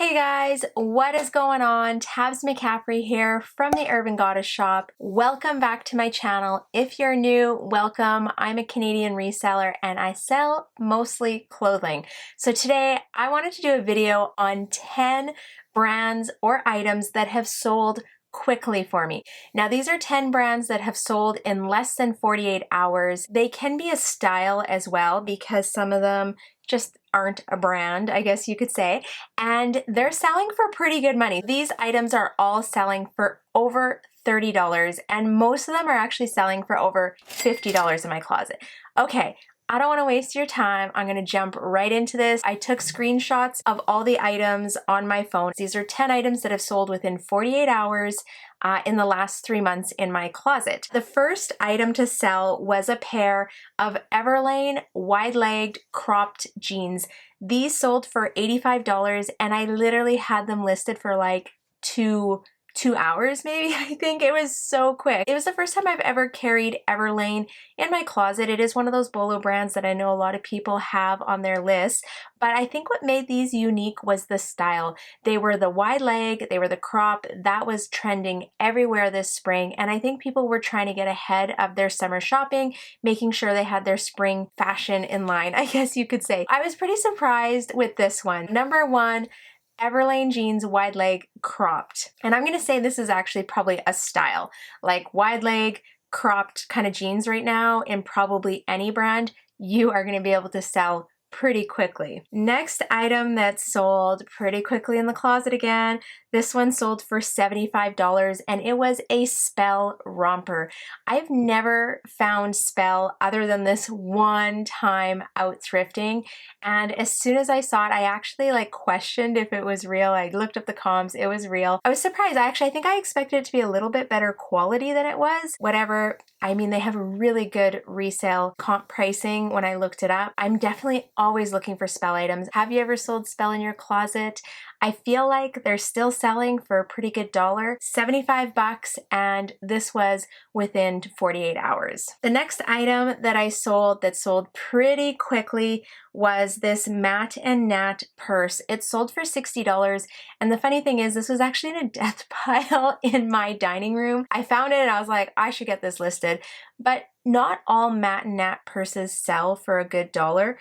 Hey guys, what is going on? Tabs McCaffrey here from the Urban Goddess shop. Welcome back to my channel. If you're new, welcome. I'm a Canadian reseller and I sell mostly clothing. So today I wanted to do a video on 10 brands or items that have sold quickly for me. Now these are 10 brands that have sold in less than 48 hours. They can be a style as well because some of them just aren't a brand, I guess you could say, and they're selling for pretty good money. These items are all selling for over $30 and most of them are actually selling for over $50 in my closet. Okay, I don't want to waste your time. I'm going to jump right into this. I took screenshots of all the items on my phone. These are 10 items that have sold within 48 hours in the last 3 months in my closet. The first item to sell was a pair of Everlane wide-legged cropped jeans. These sold for $85 and I literally had them listed for like two hours maybe. I think it was so quick. It was the first time I've ever carried Everlane in my closet. It is one of those bolo brands that I know a lot of people have on their list, but I think what made these unique was the style. They were the wide leg, they were the crop, that was trending everywhere this spring, and I think people were trying to get ahead of their summer shopping, making sure they had their spring fashion in line, I guess you could say. I was pretty surprised with this one. Number one, Everlane jeans wide leg cropped. And I'm going to say this is actually probably a style, like wide leg cropped kind of jeans right now in probably any brand, you are going to be able to sell pretty quickly. Next item that sold pretty quickly in the closet again, this one sold for $75 and it was a Spell romper. I've never found Spell other than this one time out thrifting, and as soon as I saw it, I actually questioned if it was real. I looked up the comps, it was real. I was surprised. I think I expected it to be a little bit better quality than it was. Whatever, I mean, they have really good resale comp pricing when I looked it up. I'm definitely always looking for Spell items. Have you ever sold Spell in your closet? I feel like they're still selling for a pretty good dollar, 75 bucks, and this was within 48 hours. The next item that I sold that sold pretty quickly was this Matt and Nat purse. It sold for $60, and the funny thing is this was actually in a death pile in my dining room. I found it and I was like, I should get this listed, but not all Matt and Nat purses sell for a good dollar.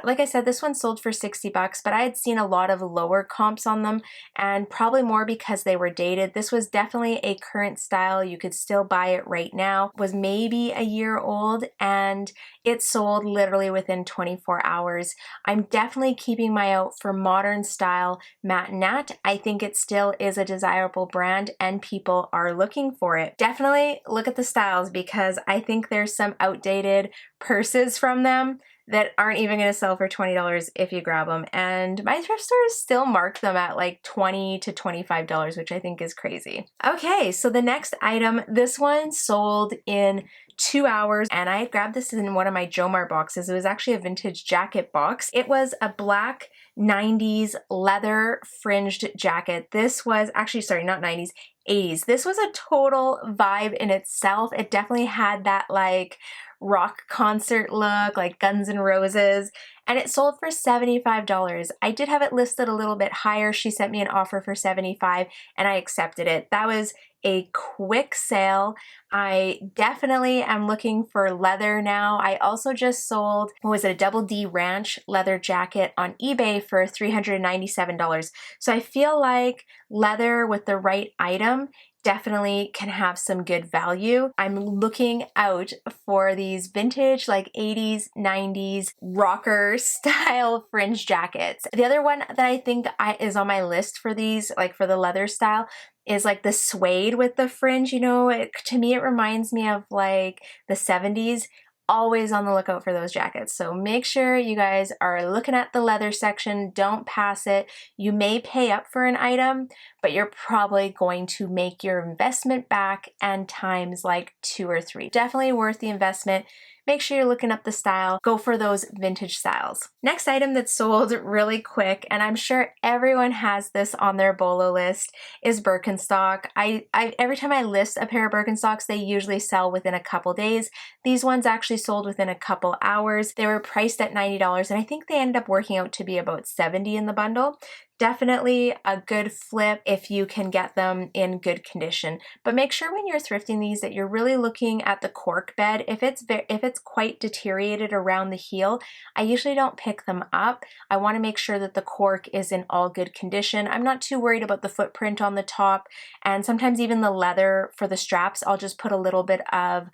Like I said, this one sold for 60 bucks, but I had seen a lot of lower comps on them, and probably more because they were dated. This was definitely a current style. You could still buy it right now. It was maybe a year old and it sold literally within 24 hours. I'm definitely keeping my eye out for modern style Matt and Nat. I think it still is a desirable brand and people are looking for it. Definitely look at the styles because I think there's some outdated purses from them that aren't even going to sell for $20 if you grab them. And my thrift stores still mark them at like $20 to $25, which I think is crazy. Okay, so the next item, this one sold in 2 hours, and I grabbed this in one of my Jomar boxes. It was actually a vintage jacket box. It was a black 90s leather fringed jacket. This was actually, sorry, not 90s, 80s. This was a total vibe in itself. It definitely had that like rock concert look, like Guns N' Roses, and it sold for $75. I did have it listed a little bit higher. She sent me an offer for $75 and I accepted it. That was a quick sale. I definitely am looking for leather now. I also just sold, what was it, a Double D Ranch leather jacket on eBay for $397. So I feel like leather with the right item definitely can have some good value. I'm looking out for these vintage like 80s, 90s rocker style fringe jackets. The other one that I think is on my list for these, like for the leather style, is like the suede with the fringe. You know, to me it reminds me of like the 70s. Always on the lookout for those jackets. So make sure you guys are looking at the leather section. Don't pass it. You may pay up for an item, but you're probably going to make your investment back and times like 2 or 3. Definitely worth the investment. Make sure you're looking up the style. Go for those vintage styles. Next item that sold really quick, and I'm sure everyone has this on their bolo list, is Birkenstock. Every time I list a pair of Birkenstocks, they usually sell within a couple days. These ones actually sold within a couple hours. They were priced at $90, and I think they ended up working out to be about $70 in the bundle. Definitely a good flip if you can get them in good condition. But make sure when you're thrifting these that you're really looking at the cork bed. If it's quite deteriorated around the heel, I usually don't pick them up. I want to make sure that the cork is in all good condition. I'm not too worried about the footprint on the top, and sometimes even the leather for the straps, I'll just put a little bit of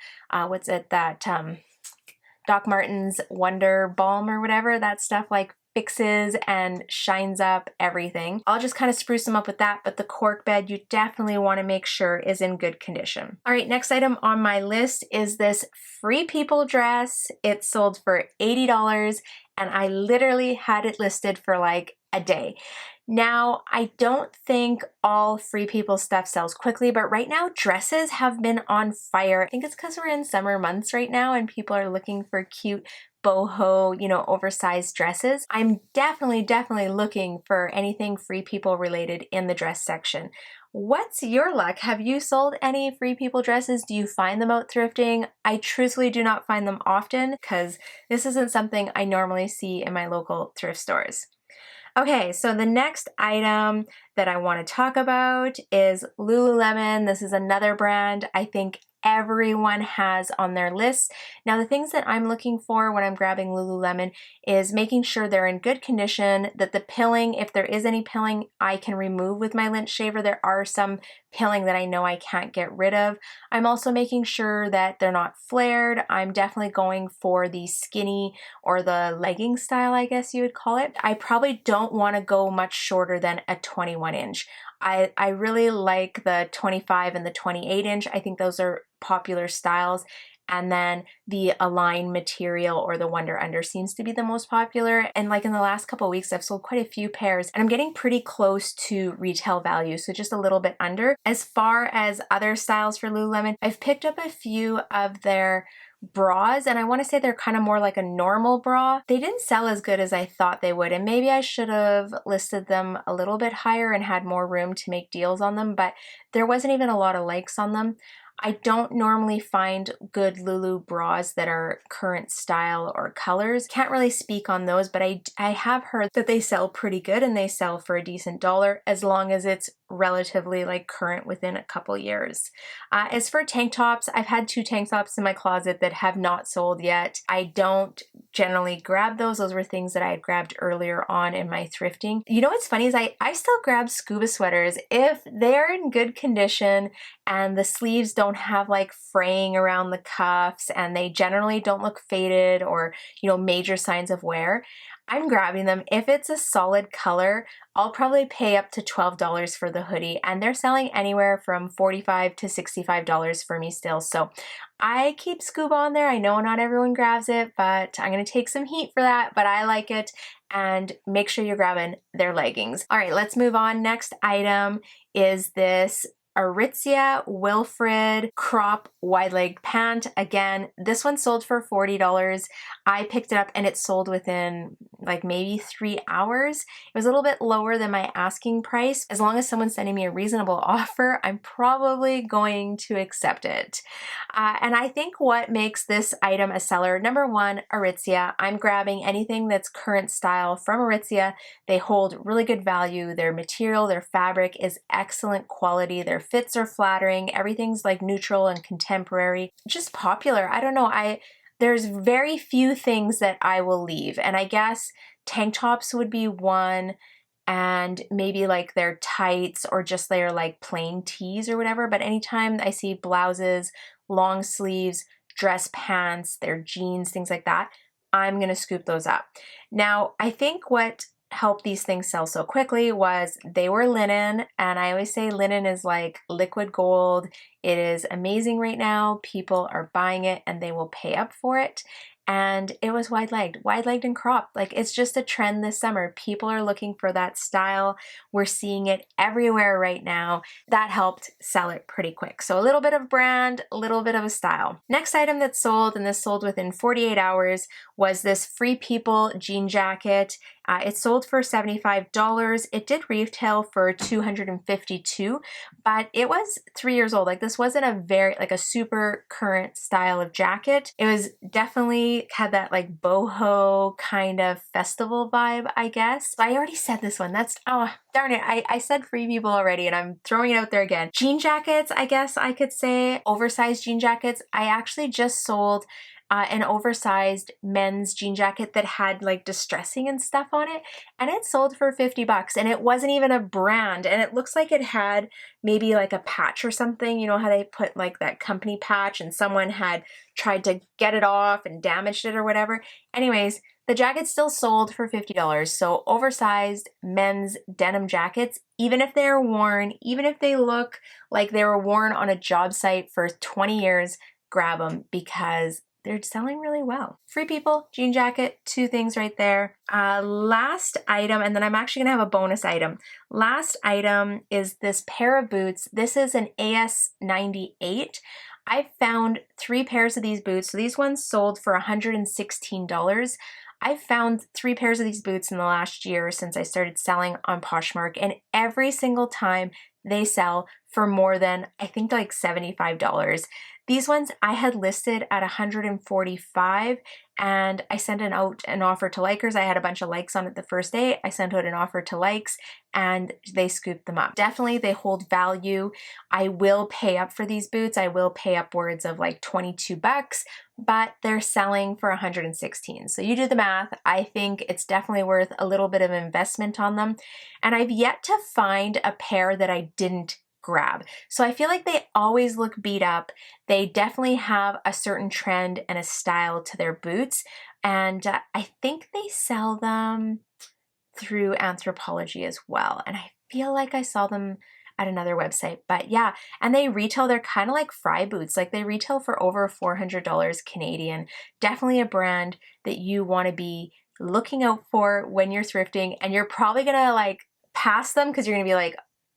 Doc Martens Wonder Balm or whatever, that stuff like fixes and shines up everything. I'll just kind of spruce them up with that, but the cork bed you definitely want to make sure is in good condition. All right, next item on my list is this Free People dress. It sold for $80 and I literally had it listed for like a day. Now, I don't think all Free People stuff sells quickly, but right now dresses have been on fire. I think it's because we're in summer months right now and people are looking for cute boho, oversized dresses. I'm definitely looking for anything Free People related in the dress section. What's your luck? Have you sold any Free People dresses? Do you find them out thrifting? I truthfully do not find them often because this isn't something I normally see in my local thrift stores. Okay, so the next item that I want to talk about is Lululemon. This is another brand I think everyone has on their list. Now, the things that I'm looking for when I'm grabbing Lululemon is making sure they're in good condition, that the pilling, if there is any pilling, I can remove with my lint shaver. There are some pilling that I know I can't get rid of. I'm also making sure that they're not flared. I'm definitely going for the skinny or the legging style, I guess you would call it. I probably don't want to go much shorter than a 21 inch. I really like the 25 and the 28 inch. I think those are popular styles. And then the Align material or the Wonder Under seems to be the most popular. And like in the last couple of weeks, I've sold quite a few pairs and I'm getting pretty close to retail value, so just a little bit under. As far as other styles for Lululemon, I've picked up a few of their bras and I want to say they're kind of more like a normal bra. They didn't sell as good as I thought they would, and maybe I should have listed them a little bit higher and had more room to make deals on them, but there wasn't even a lot of likes on them. I don't normally find good Lulu bras that are current style or colors. Can't really speak on those, but I have heard that they sell pretty good and they sell for a decent dollar as long as it's relatively like current within a couple years. As for tank tops, I've had 2 tank tops in my closet that have not sold yet. I don't generally grab those. Those were things that I had grabbed earlier on in my thrifting. You know what's funny is I still grab scuba sweaters if they're in good condition and the sleeves don't have like fraying around the cuffs and they generally don't look faded or, major signs of wear. I'm grabbing them. If it's a solid color, I'll probably pay up to $12 for the hoodie, and they're selling anywhere from $45 to $65 for me still. So I keep scuba on there. I know not everyone grabs it, but I'm going to take some heat for that, but I like it. And make sure you're grabbing their leggings. All right, let's move on. Next item is this Aritzia Wilfred crop wide leg pant. Again, this one sold for $40. I picked it up and it sold within like maybe 3 hours. It was a little bit lower than my asking price. As long as someone's sending me a reasonable offer, I'm probably going to accept it. And I think what makes this item a seller, number one, Aritzia. I'm grabbing anything that's current style from Aritzia. They hold really good value. Their material, their fabric is excellent quality. Their fits are flattering. Everything's like neutral and contemporary. Just popular. I don't know. There's very few things that I will leave. And I guess tank tops would be one, and maybe like their tights or just their like plain tees or whatever. But anytime I see blouses, long sleeves, dress pants, their jeans, things like that, I'm going to scoop those up. Now, I think what helped these things sell so quickly was they were linen, and I always say linen is like liquid gold. It is amazing right now. People are buying it and they will pay up for it. And it was wide-legged and cropped. Like, it's just a trend this summer. People are looking for that style. We're seeing it everywhere right now. That helped sell it pretty quick. So a little bit of brand, a little bit of a style. Next item that sold, and this sold within 48 hours, was this Free People jean jacket. It sold for $75. It did retail for $252, but it was 3 years old. Like, this wasn't a super current style of jacket. It was definitely definitely had that like boho kind of festival vibe, I guess. I already said this one. That's, oh, darn it. I said Free People already and I'm throwing it out there again. Jean jackets, I guess I could say. Oversized jean jackets. I actually just sold an oversized men's jean jacket that had like distressing and stuff on it, and it sold for 50 bucks, and it wasn't even a brand, and it looks like it had maybe like a patch or something. You know how they put like that company patch and someone had tried to get it off and damaged it or whatever. Anyways, the jacket still sold for $50. So oversized men's denim jackets, even if they're worn, even if they look like they were worn on a job site for 20 years, grab them because they're selling really well. Free People, jean jacket, two things right there. Last item, and then I'm actually gonna have a bonus item. Last item is this pair of boots. This is an AS98. I found 3 pairs of these boots. So these ones sold for $116. I found 3 pairs of these boots in the last year since I started selling on Poshmark, and every single time they sell for more than, I think, like $75. These ones I had listed at $145, and I sent out an offer to likers. I had a bunch of likes on it the first day. I sent out an offer to likes and they scooped them up. Definitely they hold value. I will pay up for these boots. I will pay upwards of like 22 bucks, but they're selling for 116. So you do the math. I think it's definitely worth a little bit of investment on them. And I've yet to find a pair that I didn't grab. So I feel like they always look beat up. They definitely have a certain trend and a style to their boots. And I think they sell them through Anthropologie as well. And I feel like I saw them at another website, but yeah, and they retail, they're kind of like Fry boots. Like they retail for over $400 Canadian. Definitely a brand that you want to be looking out for when you're thrifting, and you're probably gonna like pass them because you're gonna be like,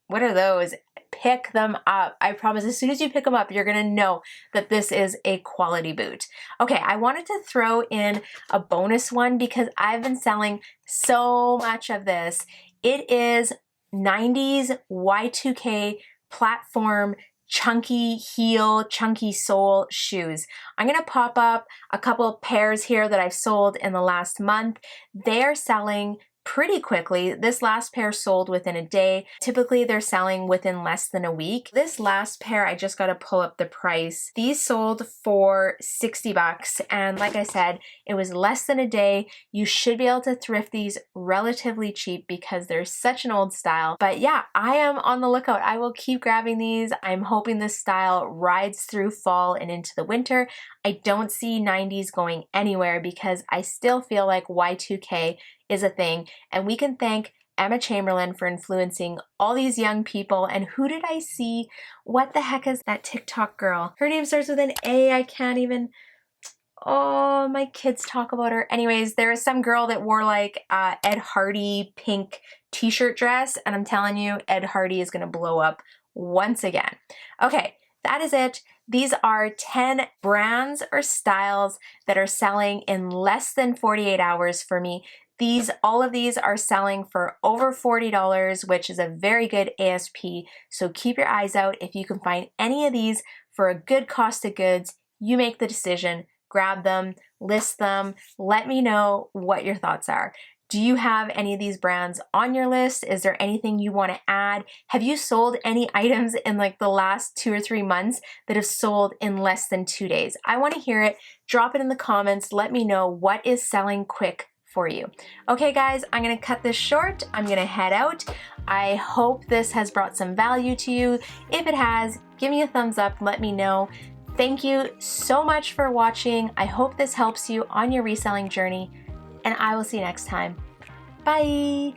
what are those? Pick them up. I promise as soon as you pick them up, you're gonna know that this is a quality boot. Okay, I wanted to throw in a bonus one because I've been selling so much of this. It is 90s Y2K platform chunky heel, chunky sole shoes. I'm gonna pop up a couple pairs here that I've sold in the last month. They're selling pretty quickly. This last pair sold within a day. Typically they're selling within less than a week. This last pair, I just got to pull up the price. These sold for 60 bucks. And like I said, it was less than a day. You should be able to thrift these relatively cheap because they're such an old style. But yeah, I am on the lookout. I will keep grabbing these. I'm hoping this style rides through fall and into the winter. I don't see 90s going anywhere because I still feel like Y2K is a thing, and we can thank Emma Chamberlain for influencing all these young people. And who did I see? What the heck is that TikTok girl? Her name starts with an A. I can't even, oh, my kids talk about her. Anyways, there is some girl that wore like Ed Hardy pink t-shirt dress, and I'm telling you, Ed Hardy is gonna blow up once again. Okay, that is it. These are 10 brands or styles that are selling in less than 48 hours for me. All of these are selling for over $40, which is a very good ASP. So keep your eyes out. If you can find any of these for a good cost of goods, you make the decision, grab them, list them, let me know what your thoughts are. Do you have any of these brands on your list? Is there anything you want to add? Have you sold any items in like the last 2 or 3 months that have sold in less than 2 days? I want to hear it. Drop it in the comments. Let me know what is selling quick for you. Okay guys, I'm gonna cut this short. I'm gonna head out. I hope this has brought some value to you. If it has, give me a thumbs up, let me know. Thank you so much for watching. I hope this helps you on your reselling journey, and I will see you next time. Bye.